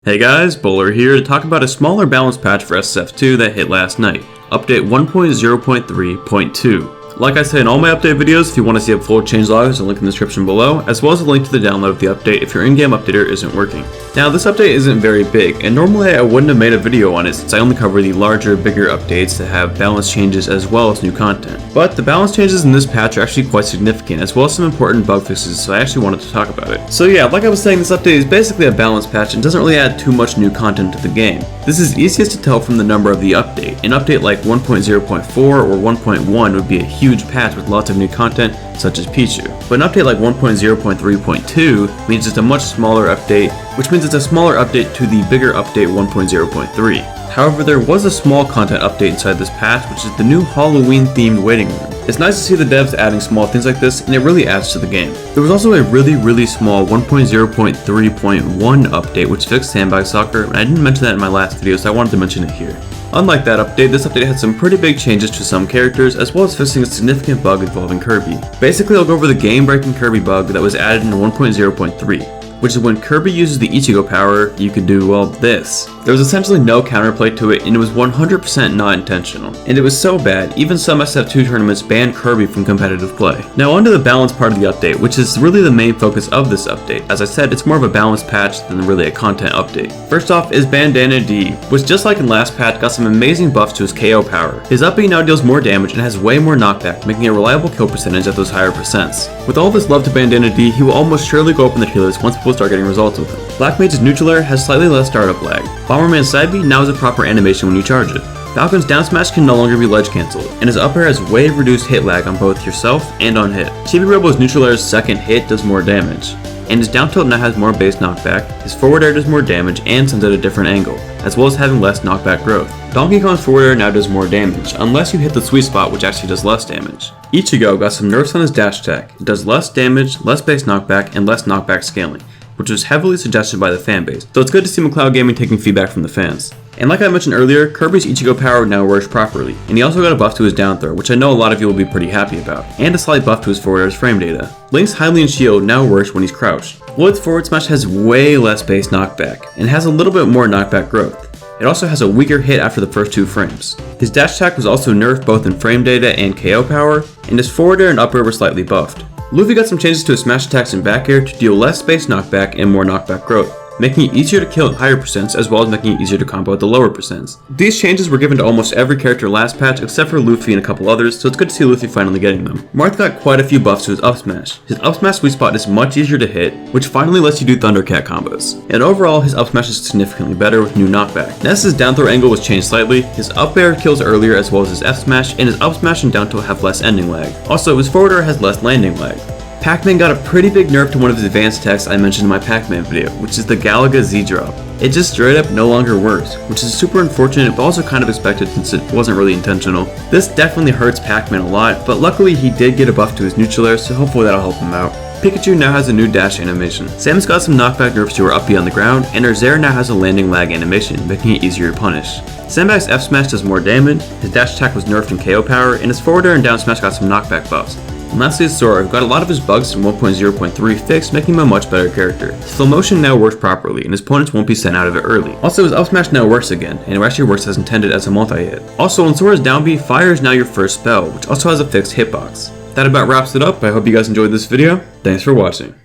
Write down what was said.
Hey guys, Bowler here to talk about a smaller balance patch for SSF2 that hit last night, update 1.0.3.2. Like I say in all my update videos, if you want to see a full changelog, there's a link in the description below, as well as a link to the download of the update if your in-game updater isn't working. Now this update isn't very big, and normally I wouldn't have made a video on it since I only cover the larger, bigger updates that have balance changes as well as new content. But the balance changes in this patch are actually quite significant, as well as some important bug fixes, so I actually wanted to talk about it. So yeah, like I was saying, this update is basically a balance patch and doesn't really add too much new content to the game. This is easiest to tell from the number of the update. An update like 1.0.4 or 1.1 would be a huge patch with lots of new content, such as Pichu. But an update like 1.0.3.2 means it's a much smaller update, which means it's a smaller update to the bigger update 1.0.3. However, there was a small content update inside this patch, which is the new Halloween themed waiting room. It's nice to see the devs adding small things like this, and it really adds to the game. There was also a really small 1.0.3.1 update which fixed sandbag soccer, and I didn't mention that in my last video, so I wanted to mention it here. Unlike that update, this update had some pretty big changes to some characters, as well as fixing a significant bug involving Kirby. Basically, I'll go over the game-breaking Kirby bug that was added in 1.0.3. which is when Kirby uses the Ichigo power, you could do, well, this. There was essentially no counterplay to it, and it was 100% not intentional. And it was so bad, even some SSF2 tournaments banned Kirby from competitive play. Now onto the balance part of the update, which is really the main focus of this update. As I said, it's more of a balance patch than really a content update. First off is Bandana D, which just like in last patch got some amazing buffs to his KO power. His up B now deals more damage and has way more knockback, making a reliable kill percentage at those higher percents. With all this love to Bandana D, he will almost surely go up in the tier list once people start getting results with him. Black Mage's neutral air has slightly less startup lag. Bomberman's side B now has a proper animation when you charge it. Falcon's down smash can no longer be ledge cancelled, and his up air has way reduced hit lag on both yourself and on hit. Chibi Robo's neutral air's second hit does more damage, and his down tilt now has more base knockback, his forward air does more damage and sends at a different angle, as well as having less knockback growth. Donkey Kong's forward air now does more damage, unless you hit the sweet spot which actually does less damage. Ichigo got some nerfs on his dash attack. It does less damage, less base knockback, and less knockback scaling, which was heavily suggested by the fanbase, so it's good to see McLeod Gaming taking feedback from the fans. And like I mentioned earlier, Kirby's Ichigo power now works properly, and he also got a buff to his down throw, which I know a lot of you will be pretty happy about, and a slight buff to his forward air's frame data. Link's Hylian shield now works when he's crouched. Lloyd's forward smash has way less base knockback, and has a little bit more knockback growth. It also has a weaker hit after the first 2 frames. His dash attack was also nerfed both in frame data and KO power, and his forward air and up air were slightly buffed. Luffy got some changes to his smash attacks and back air to deal less base knockback and more knockback growth, making it easier to kill at higher percents as well as making it easier to combo at the lower percents. These changes were given to almost every character last patch except for Luffy and a couple others, so it's good to see Luffy finally getting them. Marth got quite a few buffs to his up smash. His up smash sweet spot is much easier to hit, which finally lets you do Thundercat combos. And overall, his up smash is significantly better with new knockback. Ness's down throw angle was changed slightly, his up air kills earlier as well as his F smash, and his up smash and down tilt have less ending lag. Also, his forward air has less landing lag. Pac-Man got a pretty big nerf to one of his advanced attacks I mentioned in my Pac-Man video, which is the Galaga Z-drop. It just straight up no longer works, which is super unfortunate but also kind of expected since it wasn't really intentional. This definitely hurts Pac-Man a lot, but luckily he did get a buff to his neutral air, so hopefully that'll help him out. Pikachu now has a new dash animation. Samus got some knockback nerfs to her up B on the ground, and her Zera now has a landing lag animation, making it easier to punish. Sandbag's F smash does more damage, his dash attack was nerfed in KO power, and his forward air and down smash got some knockback buffs. And lastly is Sora, who got a lot of his bugs in 1.0.3 fixed, making him a much better character. His slow motion now works properly, and his opponents won't be sent out of it early. Also, his up smash now works again, and it actually works as intended as a multi-hit. Also, on Sora's down B, fire is now your first spell, which also has a fixed hitbox. That about wraps it up. I hope you guys enjoyed this video. Thanks for watching.